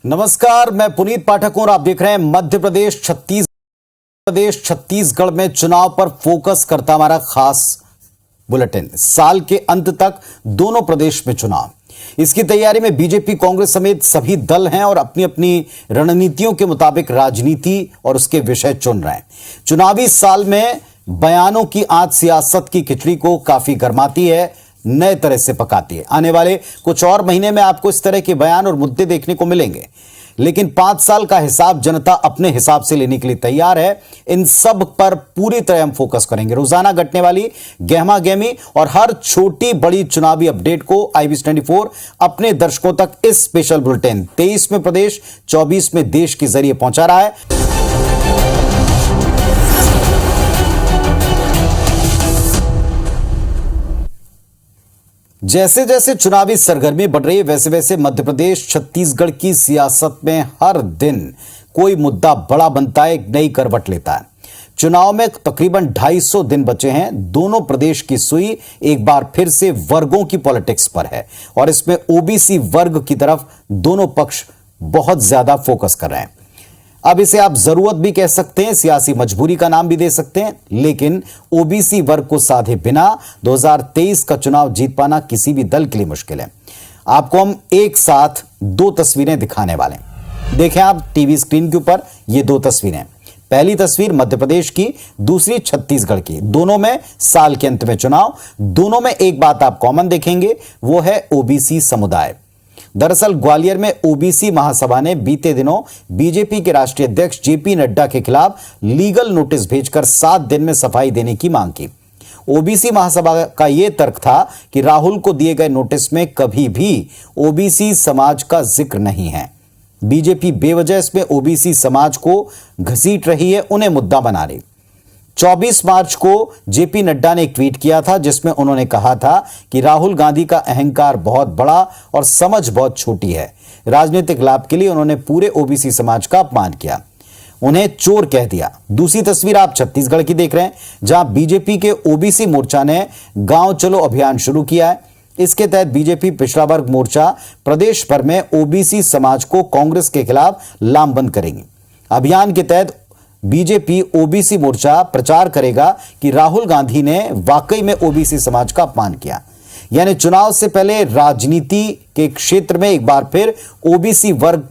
नमस्कार, मैं पुनीत पाठक हूं और आप देख रहे हैं मध्य प्रदेश छत्तीसगढ़ में चुनाव पर फोकस करता हमारा खास बुलेटिन। साल के अंत तक दोनों प्रदेश में चुनाव, इसकी तैयारी में बीजेपी, कांग्रेस समेत सभी दल हैं और अपनी अपनी रणनीतियों के मुताबिक राजनीति और उसके विषय चुन रहे हैं। चुनावी साल में बयानों की आंच सियासत की खिचड़ी को काफी गरमाती है, नए तरह से पकाती है। आने वाले कुछ और महीने में आपको इस तरह के बयान और मुद्दे देखने को मिलेंगे, लेकिन 5 साल का हिसाब जनता अपने हिसाब से लेने के लिए तैयार है। इन सब पर पूरी तरह हम फोकस करेंगे। रोजाना घटने वाली गहमा गहमी और हर छोटी बड़ी चुनावी अपडेट को IBC 24 अपने दर्शकों तक इस स्पेशल बुलेटिन 23 में प्रदेश, 24 में देश के जरिए पहुंचा रहा है। जैसे जैसे चुनावी सरगर्मी बढ़ रही है, वैसे वैसे मध्य प्रदेश छत्तीसगढ़ की सियासत में हर दिन कोई मुद्दा बड़ा बनता है, एक नई करवट लेता है। चुनाव में तकरीबन 250 दिन बचे हैं। दोनों प्रदेश की सुई एक बार फिर से वर्गों की पॉलिटिक्स पर है और इसमें OBC वर्ग की तरफ दोनों पक्ष बहुत ज्यादा फोकस कर रहे हैं। अब इसे आप जरूरत भी कह सकते हैं, सियासी मजबूरी का नाम भी दे सकते हैं, लेकिन OBC वर्ग को साधे बिना 2023 का चुनाव जीत पाना किसी भी दल के लिए मुश्किल है। आपको हम एक साथ 2 तस्वीरें दिखाने वाले हैं। देखें आप टीवी स्क्रीन के ऊपर ये 2 तस्वीरें। पहली तस्वीर मध्य प्रदेश की, दूसरी छत्तीसगढ़ की। दोनों में साल के अंत में चुनाव। दोनों में एक बात आप कॉमन देखेंगे, वो है OBC समुदाय। दरअसल ग्वालियर में OBC महासभा ने बीते दिनों बीजेपी के राष्ट्रीय अध्यक्ष JP नड्डा के खिलाफ लीगल नोटिस भेजकर 7 दिन में सफाई देने की मांग की। OBC महासभा का यह तर्क था कि राहुल को दिए गए नोटिस में कभी भी OBC समाज का जिक्र नहीं है। बीजेपी बेवजह इसमें OBC समाज को घसीट रही है, उन्हें मुद्दा बना रही। 24 मार्च को JP नड्डा ने एक ट्वीट किया था जिसमें उन्होंने कहा था कि राहुल गांधी का अहंकार बहुत बड़ा और समझ बहुत छोटी है। राजनीतिक लाभ के लिए उन्होंने पूरे OBC समाज का अपमान किया, उन्हें चोर कह दिया। दूसरी तस्वीर आप छत्तीसगढ़ की देख रहे हैं, जहां बीजेपी के OBC मोर्चा ने गांव चलो अभियान शुरू किया है। इसके तहत बीजेपी पिछड़ा वर्ग मोर्चा प्रदेश भर में OBC समाज को कांग्रेस के खिलाफ लामबंद करेगी। अभियान के तहत बीजेपी OBC मोर्चा प्रचार करेगा कि राहुल गांधी ने वाकई में OBC समाज का अपमान किया। यानी चुनाव से पहले राजनीति के क्षेत्र में एक बार फिर OBC वर्ग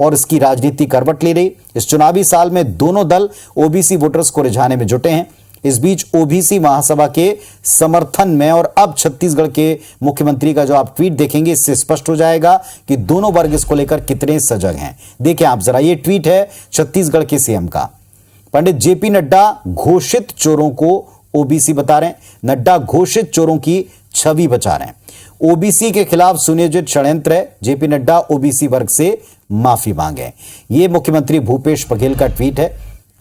और इसकी राजनीति करवट ले रही। इस चुनावी साल में दोनों दल OBC वोटर्स को रिझाने में जुटे हैं। इस बीच OBC महासभा के समर्थन में और अब छत्तीसगढ़ के मुख्यमंत्री का जो आप ट्वीट देखेंगे, इससे स्पष्ट हो जाएगा कि दोनों वर्ग इसको लेकर कितने सजग हैं। देखें आप जरा, ये ट्वीट है छत्तीसगढ़ के CM का। पंडित JP नड्डा घोषित चोरों को OBC बता रहे हैं। नड्डा घोषित चोरों की छवि बचा रहे हैं। OBC के खिलाफ सुनियोजित षड्यंत्र है। JP नड्डा OBC वर्ग से माफी मांगे। यह मुख्यमंत्री भूपेश बघेल का ट्वीट है।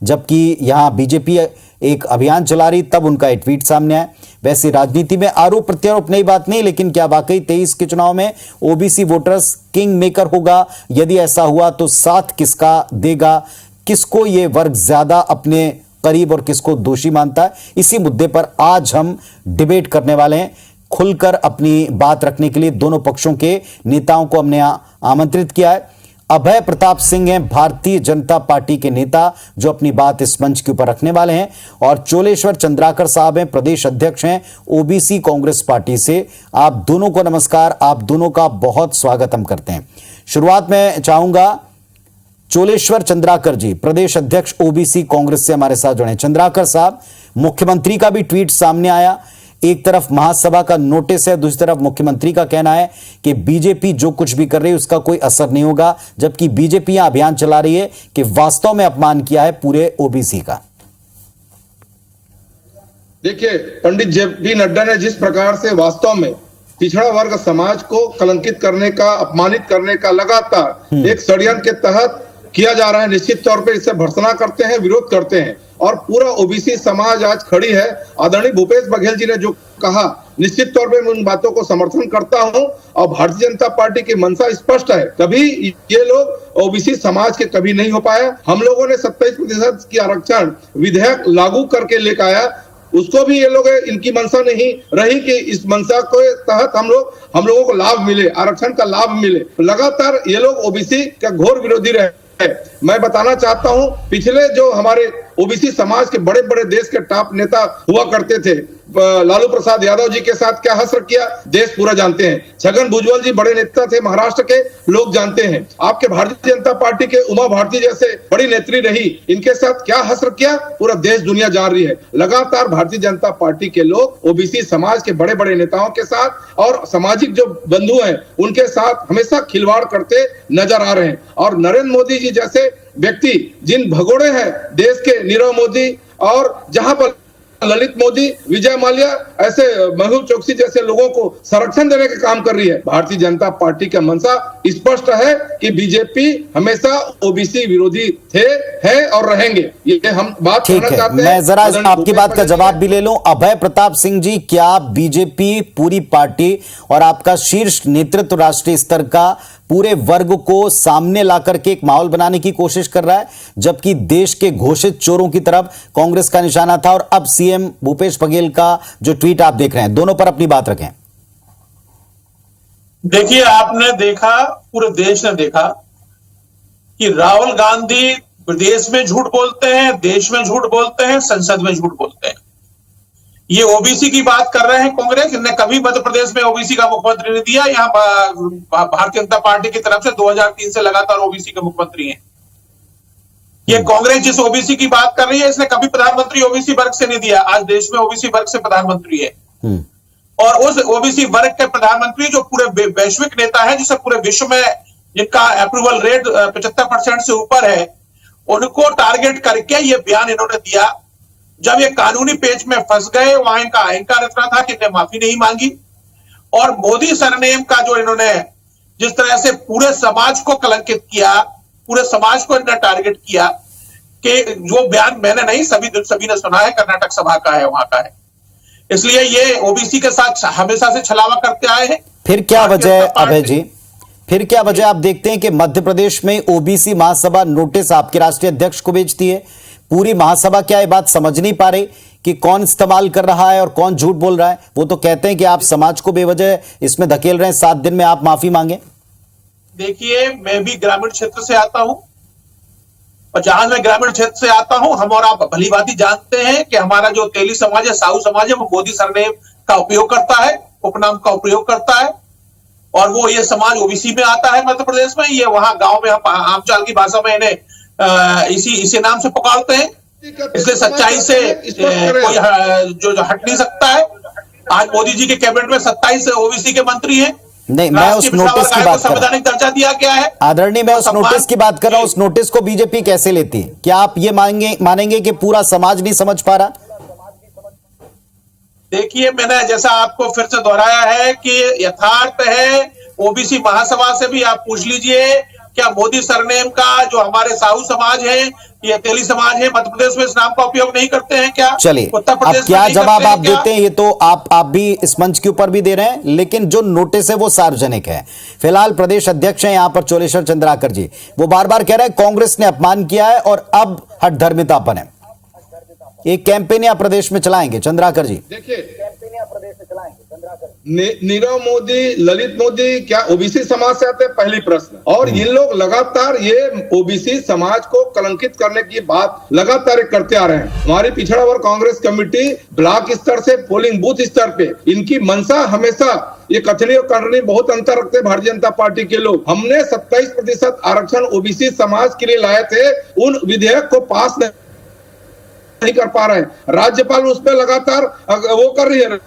जबकि यहां बीजेपी एक अभियान चला रही, तब उनका एक ट्वीट सामने आया। वैसे राजनीति में आरोप प्रत्यारोप नई बात नहीं, लेकिन क्या वाकई 23 के चुनाव में OBC वोटर्स किंग मेकर होगा? यदि ऐसा हुआ तो साथ किसका देगा? किसको ये वर्ग ज्यादा अपने करीब और किसको दोषी मानता है? इसी मुद्दे पर आज हम डिबेट करने वाले हैं। खुलकर अपनी बात रखने के लिए दोनों पक्षों के नेताओं को हमने आमंत्रित किया है। अभय प्रताप सिंह हैं भारतीय जनता पार्टी के नेता, जो अपनी बात इस मंच के ऊपर रखने वाले हैं, और चोलेश्वर चंद्राकर साहब हैं, प्रदेश अध्यक्ष हैं OBC कांग्रेस पार्टी से। आप दोनों को नमस्कार, आप दोनों का बहुत स्वागत हम करते हैं। शुरुआत में चाहूंगा चोलेश्वर चंद्राकर जी, प्रदेश अध्यक्ष OBC कांग्रेस से हमारे साथ जुड़े। चंद्राकर साहब, मुख्यमंत्री का भी ट्वीट सामने आया। एक तरफ महासभा का नोटिस है, दूसरी तरफ मुख्यमंत्री का कहना है कि बीजेपी जो कुछ भी कर रही है उसका कोई असर नहीं होगा, जबकि बीजेपी यहां अभियान चला रही है कि वास्तव में अपमान किया है पूरे OBC का। देखिए, पंडित JP नड्डा ने जिस प्रकार से वास्तव में पिछड़ा वर्ग समाज को कलंकित करने का, अपमानित करने का लगातार एक षड्यंत्र के तहत किया जा रहा है, निश्चित तौर पे इससे भर्त्सना करते हैं, विरोध करते हैं और पूरा OBC समाज आज खड़ी है। आदरणीय भूपेश बघेल जी ने जो कहा, निश्चित तौर पे मैं उन बातों को समर्थन करता हूं और भारतीय जनता पार्टी की मंशा स्पष्ट है। कभी ये लोग OBC समाज के कभी नहीं हो पाया। हम लोगों ने 27% की आरक्षण विधेयक लागू करके लेकर आया। उसको भी ये लोग इनकी मंशा नहीं रही कि इस मंशा के तहत हम लोगों को लाभ मिले, आरक्षण का लाभ मिले। लगातार ये लोग ओबीसी का घोर विरोधी रहे। मैं बताना चाहता हूं, पिछले जो हमारे ओबीसी समाज के बड़े बड़े देश के टॉप नेता हुआ करते थे, लालू प्रसाद यादव जी के साथ क्या हश्र किया देश पूरा जानते हैं। छगन भुजबल जी बड़े नेता थे महाराष्ट्र के, लोग जानते हैं। आपके भारतीय जनता पार्टी के उमा भारती जैसे बड़ी नेत्री रही, इनके साथ क्या हश्र किया पूरा देश दुनिया जान रही है। लगातार भारतीय जनता पार्टी के लोग ओबीसी समाज के बड़े बड़े नेताओं के साथ और सामाजिक जो बंधु हैं उनके साथ हमेशा खिलवाड़ करते नजर आ रहे हैं। और नरेंद्र मोदी जी जैसे व्यक्ति जिन भगोड़े हैं देश के, नीरव मोदी और जहां पर ललित मोदी, विजय माल्या, ऐसे मेहुल चोकसी जैसे लोगों को संरक्षण देने का काम कर रही है। भारतीय जनता पार्टी का मंशा स्पष्ट है कि बीजेपी हमेशा ओबीसी विरोधी थे, है और रहेंगे। ये हम बात ठीक करना है। चाहते हैं। मैं जरा आपकी बात का जवाब भी ले लूं। अभय प्रताप सिंह जी, क्या बीजेपी पूरी पार्टी और आपका शीर्ष नेतृत्व राष्ट्रीय स्तर का पूरे वर्ग को सामने ला करके एक माहौल बनाने की कोशिश कर रहा है, जबकि देश के घोषित चोरों की तरफ कांग्रेस का निशाना था और अब सीएम भूपेश बघेल का जो ट्वीट आप देख रहे हैं, दोनों पर अपनी बात रखें। देखिए, आपने देखा, पूरे देश ने देखा कि राहुल गांधी प्रदेश में झूठ बोलते हैं, देश में झूठ बोलते हैं, संसद में झूठ बोलते हैं। ये ओबीसी की बात कर रहे हैं कांग्रेस, इन्हें कभी मध्य प्रदेश में ओबीसी का मुख्यमंत्री नहीं दिया। यहाँ भारतीय जनता पार्टी की तरफ से 2003 से लगातार ओबीसी के मुख्यमंत्री हैं। ये कांग्रेस जिस ओबीसी की बात कर रही है, इसने कभी प्रधानमंत्री ओबीसी वर्ग से नहीं दिया। आज देश में ओबीसी वर्ग से प्रधानमंत्री है और उस ओबीसी वर्ग के प्रधानमंत्री जो पूरे वैश्विक नेता है, जिसे पूरे विश्व में जिनका अप्रूवल रेट 75% से ऊपर है, उनको टारगेट करके ये बयान इन्होंने दिया। जब ये कानूनी पेच में फंस गए, वहां इनका अहंकार इतना था कि इन्हें माफी नहीं मांगी और मोदी सरनेम का जो इन्होंने जिस तरह से पूरे समाज को कलंकित किया, पूरे समाज को इन्होंने टारगेट किया कि जो बयान मैंने नहीं, सभी ने सुना है, कर्नाटक सभा का है, वहां का है। इसलिए ये ओबीसी के साथ हमेशा से छलावा करते आए हैं। फिर क्या वजह, अभय जी, फिर क्या वजह आप देखते हैं कि मध्य प्रदेश में ओबीसी महासभा नोटिस आपके राष्ट्रीय अध्यक्ष को भेजती है? पूरी महासभा क्या ये बात समझ नहीं पा रही कि कौन इस्तेमाल कर रहा है और कौन झूठ बोल रहा है? वो तो कहते हैं कि आप समाज को बेवजह इसमें धकेल रहे हैं, 7 दिन में आप माफी मांगे। देखिए, मैं भी ग्रामीण क्षेत्र से आता हूं और जहां मैं ग्रामीण क्षेत्र से आता हूं, हम और आप भली भांति जानते हैं कि हमारा जो तेली समाज है, साहू समाज है, वो मोदी सरनेम का उपयोग करता है, उपनाम का उपयोग करता है और वो ये समाज ओबीसी में आता है मध्य प्रदेश में। ये वहां गांव में हम आमचाल की भाषा में इन्हें इसी नाम से पुकारते हैं। इसलिए सच्चाई से कोई जो हट नहीं सकता है। आज मोदी जी के कैबिनेट में 27 ओबीसी के मंत्री हैं। नहीं, मैं उस नोटिस की बात कर रहा संवैधानिक दर्जा दिया गया है। आदरणीय, मैं उस नोटिस की बात कर रहा हूं। उस नोटिस को बीजेपी कैसे लेती है? क्या आप ये मानेंगे कि पूरा समाज नहीं समझ पा रहा? देखिए, मैंने जैसा आपको फिर से दोहराया है कि यथार्थ है, ओबीसी महासभा से भी आप पूछ लीजिए, क्या मोदी सरनेम का जो हमारे साहू समाज है, ये तेली समाज है, मध्य प्रदेश में इस नाम का उपयोग नहीं करते हैं क्या? चलिए, अब क्या जवाब आप देते हैं ये तो आप भी इस मंच के ऊपर भी दे रहे हैं, लेकिन जो नोटिस है वो सार्वजनिक है। फिलहाल प्रदेश अध्यक्ष हैं यहां पर चोलेश्वर चंद्राकर जी, वो बार बार कह रहे हैं कांग्रेस ने अपमान किया है और अब हठधर्मितापन है। एक कैंपेन या प्रदेश में चलाएंगे चंद्राकर जी? देखिए, नीरव मोदी, ललित मोदी क्या ओबीसी समाज से आते हैं? पहली प्रश्न। और इन लोग लगातार ये ओबीसी समाज को कलंकित करने की बात लगातार करते आ रहे हैं। हमारी पिछड़ा वर्ग कांग्रेस कमेटी ब्लॉक स्तर से पोलिंग बूथ स्तर पे इनकी मंशा हमेशा ये कथनी और करनी बहुत अंतर रखते हैं। भारतीय जनता पार्टी के लोग, हमने 27% आरक्षण ओबीसी समाज के लिए लाए थे, उन विधेयक को पास नहीं कर पा रहे हैं। राज्यपाल उस पर लगातार वो कर रही है।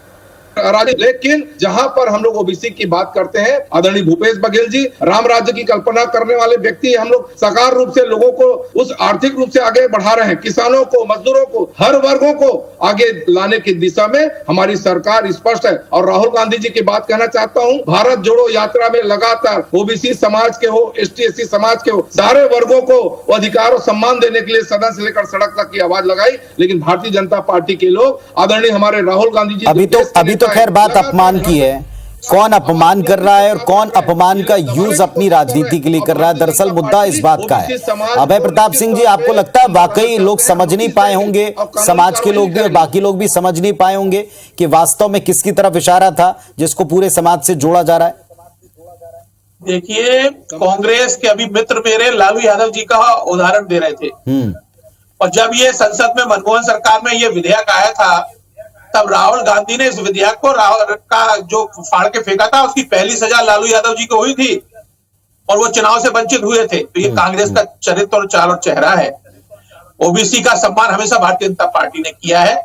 लेकिन जहां पर हम लोग ओबीसी की बात करते हैं, आदरणीय भूपेश बघेल जी राम राज्य की कल्पना करने वाले व्यक्ति, हम लोग साकार रूप से लोगों को उस आर्थिक रूप से आगे बढ़ा रहे हैं। किसानों को, मजदूरों को, हर वर्गों को आगे लाने की दिशा में हमारी सरकार स्पष्ट है। और राहुल गांधी जी की बात कहना चाहता हूं, भारत जोड़ो यात्रा में लगातार ओबीसी समाज के हो, ST/SC समाज के हो, सारे वर्गों को अधिकार और सम्मान देने के लिए सदन से लेकर सड़क तक की आवाज लगाई। लेकिन भारतीय जनता पार्टी के लोग, आदरणीय हमारे राहुल गांधी जी अभी तो खैर बात अपमान की है, कौन अपमान कर रहा है और कौन अपमान का यूज अपनी राजनीति के लिए कर रहा है, दरअसल मुद्दा इस बात का है। अभय प्रताप सिंह जी, आपको लगता है वाकई लोग समझ नहीं पाए होंगे, समाज के लोग भी और बाकी लोग भी समझ नहीं पाए होंगे कि वास्तव में किसकी तरफ इशारा था जिसको पूरे समाज से जोड़ा जा रहा है? देखिए, कांग्रेस के अभी मित्र मेरे लालू यादव जी का उदाहरण दे रहे थे, और जब ये संसद में मनमोहन सरकार में ये विधेयक आया था, तब राहुल गांधी ने इस विधेयक को का जो फाड़ के फेंका था, उसकी पहली सजा लालू यादव जी को हुई थी और वो चुनाव से वंचित हुए थे। तो ये कांग्रेस का चरित्र और चाल और चेहरा है। ओबीसी का सम्मान हमेशा भारतीय जनता पार्टी ने किया है,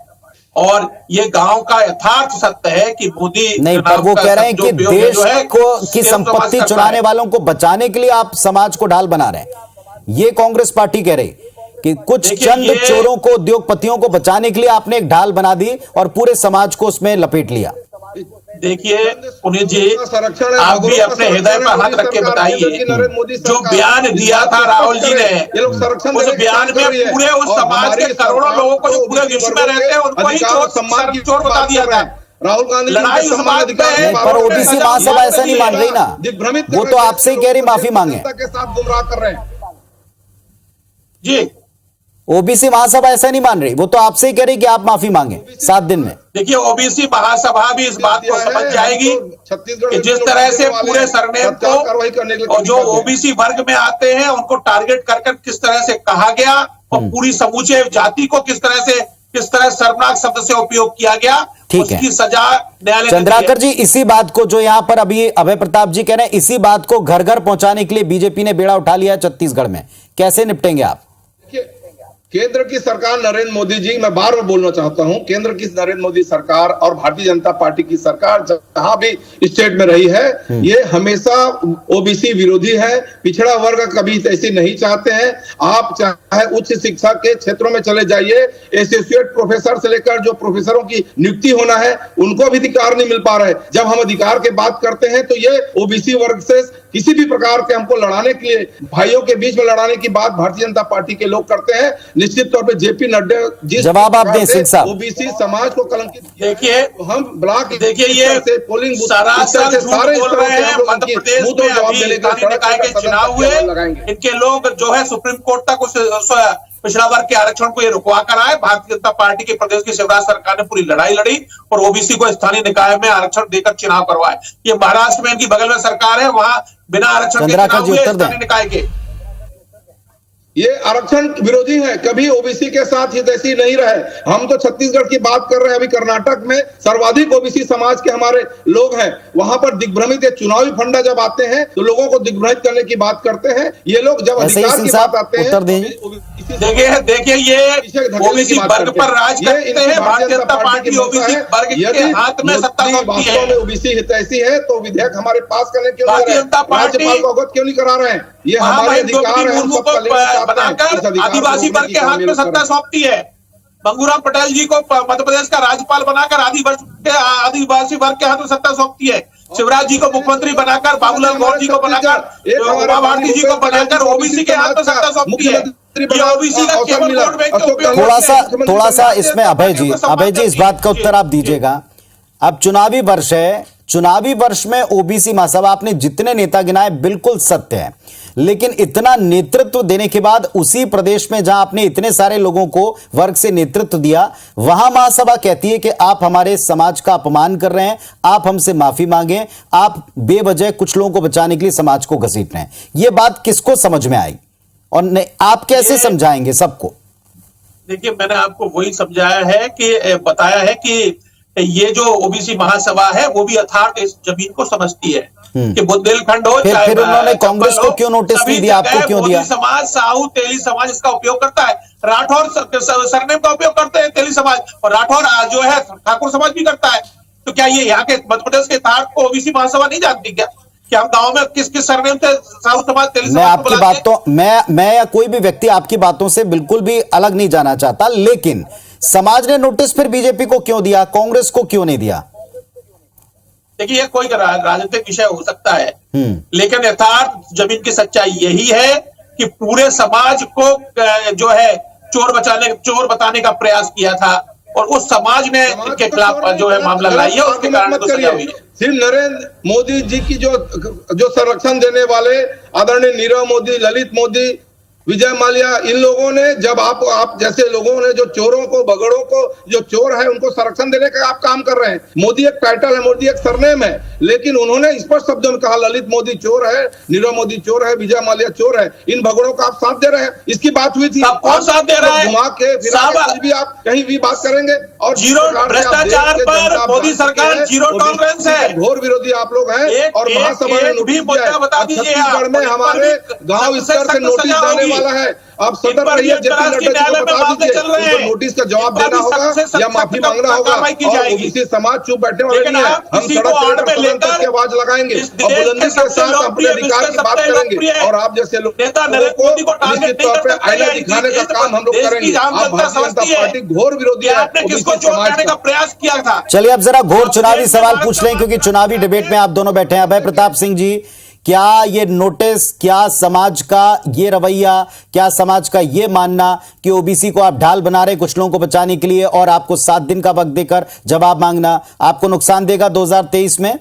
और ये गांव का यथार्थ सत्य है कि मोदी नहीं, पर वो कह रहे हैं कि देश को की संपत्ति चुराने वालों को बचाने के लिए आप समाज को ढाल बना रहे हैं। ये कांग्रेस पार्टी कह रही कि कुछ चंद चोरों को, उद्योगपतियों को बचाने के लिए आपने एक ढाल बना दी और पूरे समाज को उसमें लपेट लिया। देखिए पुनीत जी, आप भी अपने हृदय पर हाथ रख के बताइए, जो बयान दिया था राहुल जी ने, उस बयान में पूरे उस समाज के करोड़ों लोगों को जो पूरे विश्व में रहते हैं उनको ही चोर बता दिया था। राहुल गांधी लड़ाई उस बात पे है, पर ओबीसी महासभा ऐसा नहीं मान रही ना, वो तो आपसे ही कह रही माफी मांगे के साथ गुमराह कर रहे हैं जी। ओबीसी महासभा ऐसा नहीं मान रही, वो तो आपसे ही कह रही कि आप माफी मांगे 7 दिन में। देखिए, ओबीसी महासभा भी इस बात को समझ जाएगी कि जिस तरह से पूरे सरनेम को और जो ओबीसी वर्ग में आते हैं उनको टारगेट कर किस तरह से कहा गया और पूरी समूचे जाति को किस तरह शर्मनाक शब्द से उपयोग किया गया, ठीक है, उसकी सजा न्यायालय। चंद्राकर जी, इसी बात को जो यहाँ पर अभी अभय प्रताप जी कह रहे हैं, इसी बात को घर घर पहुंचाने के लिए बीजेपी ने बेड़ा उठा लिया छत्तीसगढ़ में, कैसे निपटेंगे आप? केंद्र की सरकार नरेंद्र मोदी जी, मैं बार बार बोलना चाहता हूं, केंद्र की नरेंद्र मोदी सरकार और भारतीय जनता पार्टी की सरकार जहां भी स्टेट में रही है, ये हमेशा ओबीसी विरोधी है, पिछड़ा वर्ग कभी ऐसी नहीं चाहते हैं। आप चाहे उच्च शिक्षा के क्षेत्रों में चले जाइए, एसोसिएट प्रोफेसर से लेकर जो प्रोफेसरों की नियुक्ति होना है उनको भी अधिकार नहीं मिल पा रहे। जब हम अधिकार की बात करते हैं तो ये ओबीसी वर्ग से किसी भी प्रकार के हमको लड़ाने के लिए, भाइयों के बीच में लड़ाने की बात भारतीय जनता पार्टी के लोग करते हैं। निश्चित तौर पे जेपी नड्डा जिस जवाब आप दें सिंह साहब। ओबीसी समाज को कलंकित, देखिए हम ब्लॉक, देखिए ये पोलिंग सरासर झूठ बोल रहे हैं। मध्य प्रदेश में अभी स्थानीय निकाय के चुनाव हुए, इनके लोग जो है सुप्रीम कोर्ट तक उस पिछड़ा वर्ग के आरक्षण को ये रुकवा कर आए। भारतीय जनता पार्टी के प्रदेश की शिवराज सरकार ने पूरी लड़ाई लड़ी और ओबीसी को स्थानीय निकाय में आरक्षण देकर चुनाव करवाए। ये महाराष्ट्र में इनकी बगल में सरकार है, वहां बिना आरक्षण के चुनाव हुए स्थानीय निकाय के। ये आरक्षण विरोधी है, कभी ओबीसी के साथ हितैषी नहीं रहे। हम तो छत्तीसगढ़ की बात कर रहे हैं, अभी कर्नाटक में सर्वाधिक ओबीसी समाज के हमारे लोग हैं, वहां पर दिग्भ्रमित चुनावी फंडा जब आते हैं तो लोगों को दिग्भ्रमित करने की बात करते हैं। ये लोग जब अधिकार की बात आते हैं, देखिए ये ओबीसी वर्ग पर राज करते हैं। भारतीय जनता पार्टी ओबीसी वर्ग के हाथ में सत्ता सौंपती है। ओबीसी हितैषी है तो विधेयक हमारे पास करने क्यों भारतीय जनता पार्टी राज्यपाल को अवगत क्यों नहीं करा रहे हैं? ये हमारे अधिकार है, बनाकर आदिवासी वर्ग के हाथ में सत्ता सौंपती है। मंगूराम पटेल जी को मध्य प्रदेश का राज्यपाल बनाकर आदिवासी वर्ग के हाथ में सत्ता सौंपती है। शिवराज जी को मुख्यमंत्री बनाकर, बाबूलाल गौर जी को बनाकर, उमा भारती जी को बनाकर ओबीसी के हाथ में सत्ता सौंपती है। ओबीसी का केवल वोट बैंक के उपयोग। थोड़ा सा इसमें अभय जी इस बात का उत्तर आप दीजिएगा। अब चुनावी वर्ष है, चुनावी वर्ष में ओबीसी महासभा, आपने जितने नेता गिनाए बिल्कुल सत्य है, लेकिन इतना नेतृत्व देने के बाद उसी प्रदेश में जहां आपने इतने सारे लोगों को वर्ग से नेतृत्व दिया, वहां महासभा कहती है कि आप हमारे समाज का अपमान कर रहे हैं, आप हमसे माफी मांगे, आप बेवजह कुछ लोगों को बचाने के लिए समाज को घसीट रहे हैं। यह बात किसको समझ में आई और आप कैसे समझाएंगे सबको? देखिए, मैंने आपको वही समझाया है कि बताया है कि ये जो ओबीसी महासभा है वो भी यथार्थ इस जमीन को समझती है कि बुंदेलखंड हो, फिर उन्होंने कांग्रेस को क्यों नोटिस नहीं दिया, आपको क्यों दिया? समाज, साहू, तेली समाज इसका उपयोग करता है, राठौर सरनेम का उपयोग करते हैं तेली समाज, और राठौर जो है ठाकुर समाज भी करता है। तो क्या ये यहाँ के मध्य प्रदेश के यथार्थ को ओबीसी महासभा नहीं जानती क्या? कि हम गांव में किस किस सरनेम से साहू समाज, तेली समाज? मैं आपकी बातों मैं या कोई भी व्यक्ति आपकी बातों से बिल्कुल भी अलग नहीं जाना चाहता, लेकिन समाज ने नोटिस फिर बीजेपी को क्यों दिया, कांग्रेस को क्यों नहीं दिया? देखिए, ये कोई राजनीतिक विषय हो सकता है, लेकिन यथार्थ जमीन की सच्चाई यही है कि पूरे समाज को जो है चोर बताने का प्रयास किया था और उस समाज ने के खिलाफ जो है मामला लाई है, उसके कारण तो सजा हुई है। सिर्फ नरेंद्र मोदी जी की जो संरक्षण देने वाले आदरणीय नीरव मोदी, ललित मोदी, विजय माल्या, इन लोगों ने जब आप जैसे लोगों ने जो चोरों को, बगड़ों को, जो चोर है उनको संरक्षण देने का आप काम कर रहे हैं। मोदी एक टाइटल है, मोदी एक सरनेम है, लेकिन उन्होंने स्पष्ट शब्दों में कहा ललित मोदी चोर है, नीरव मोदी चोर है, विजय माल्या चोर है। इन भगड़ों का आप साथ दे रहे हैं, इसकी बात हुई थी। कौन साथ दे रहा है? घुमा के फिरा के कुछ भी आप कहीं भी बात करेंगे और जीरो भ्रष्टाचार पर मोदी सरकार जीरो टॉलरेंस है। घोर विरोधी आप लोग हैं और महासभा ने नोटिस दिया है। छत्तीसगढ़ में हमारे गांव स्तर से नोटिस जाने वाला है। आप सतर्क रहिए, जेपी नड्डा जी को बता दीजिए उनको नोटिस का जवाब देना होगा या माफी मांगना होगा। और ओबीसी समाज चुप बैठने वाले नहीं है। हम सड़क पर सदन तक की आवाज लगाएंगे और बुलंदी के साथ अपने अधिकार की बात करेंगे और आप जैसे लोगों को निश्चित तौर पर आईना दिखाने का काम हम लोग करेंगे। आप भारतीय जनता पार्टी घोर विरोधी है ओबीसी समाज का। प्रयास किया था। चलिए अब जरा घोर चुनावी सवाल पूछ लें, क्योंकि चुनावी डिबेट में आप दोनों बैठे हैं। अभय प्रताप सिंह जी, क्या ये नोटिस, क्या समाज का ये रवैया, क्या समाज का ये मानना कि ओबीसी को आप ढाल बना रहे कुछ लोगों को बचाने के लिए और आपको 7 दिन का वक्त देकर जवाब मांगना, आपको नुकसान देगा 2023 में?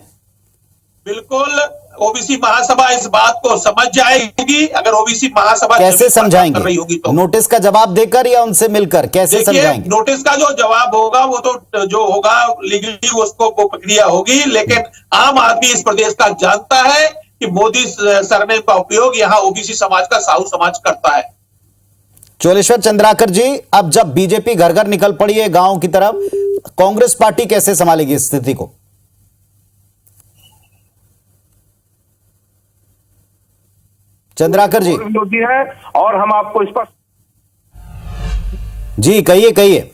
बिल्कुल, ओबीसी महासभा इस बात को समझ जाएगी। अगर ओबीसी महासभा कैसे समझाएंगे? रही होगी तो नोटिस का जवाब देकर या उनसे मिलकर कैसे समझाएंगे? नोटिस का जो जवाब होगा वो तो जो होगा लीगली उसको वो प्रक्रिया होगी, लेकिन आम आदमी इस प्रदेश का जानता है कि मोदी सरनेम का उपयोग यहां ओबीसी समाज का, साहू समाज करता है। चोलेश्वर चंद्राकर जी, अब जब बीजेपी घर घर निकल पड़ी है गांव की तरफ, कांग्रेस पार्टी कैसे संभालेगी इस स्थिति को? चंद्राकर जी विरोधी है और हम आपको स्पष्ट जी कहिए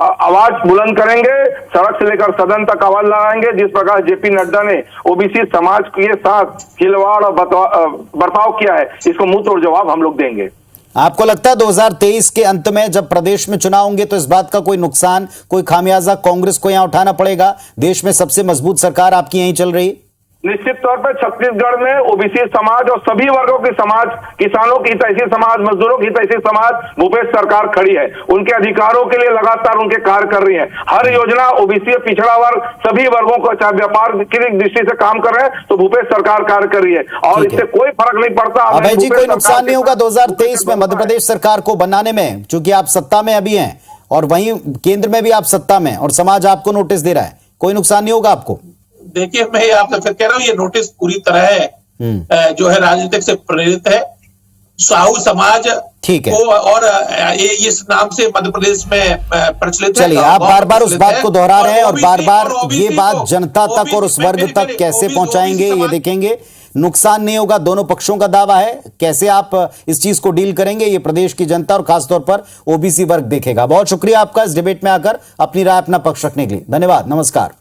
आवाज बुलंद करेंगे, सड़क से लेकर सदन तक आवाज लगाएंगे। जिस प्रकार जेपी नड्डा ने ओबीसी समाज के साथ खिलवाड़ और बर्ताव किया है, इसको मुंह तोड़ जवाब हम लोग देंगे। आपको लगता है 2023 के अंत में जब प्रदेश में चुनाव होंगे तो इस बात का कोई नुकसान, कोई खामियाजा कांग्रेस को यहां उठाना पड़ेगा? देश में सबसे मजबूत सरकार आपकी यहीं चल रही। निश्चित तौर पर छत्तीसगढ़ में ओबीसी समाज और सभी वर्गों की समाज, किसानों की हितैषी समाज, मजदूरों की हितैषी समाज, भूपेश सरकार खड़ी है। उनके अधिकारों के लिए लगातार उनके कार्य कर रही है। हर योजना ओबीसी, पिछड़ा वर्ग, सभी वर्गों को, चाहे व्यापार की दृष्टि से काम कर रहे हैं तो भूपेश सरकार कार्य कर रही है और इससे कोई फर्क नहीं पड़ता। अभय जी, कोई नुकसान नहीं होगा 2023 में मध्य प्रदेश सरकार को बनाने में, चूंकि आप सत्ता में अभी हैं और वहीं केंद्र में भी आप सत्ता में और समाज आपको नोटिस दे रहा है, कोई नुकसान नहीं होगा आपको? देखिए, मैं आपसे फिर कह रहा हूं, ये नोटिस पूरी तरह जो है राजनीतिक से प्रेरित है। साहू समाज ठीक है को और इस नाम से मध्य प्रदेश में प्रचलित है। चलिए, आप बार बार उस बात को दोहरा रहे हैं और बार बार ये बात जनता तक और उस वर्ग तक कैसे पहुंचाएंगे ये देखेंगे। नुकसान नहीं होगा, दोनों पक्षों का दावा है। कैसे आप इस चीज को डील करेंगे ये प्रदेश की जनता और खासतौर पर ओबीसी वर्ग देखेगा। बहुत शुक्रिया आपका इस डिबेट में आकर अपनी राय, अपना पक्ष रखने के लिए। धन्यवाद, नमस्कार।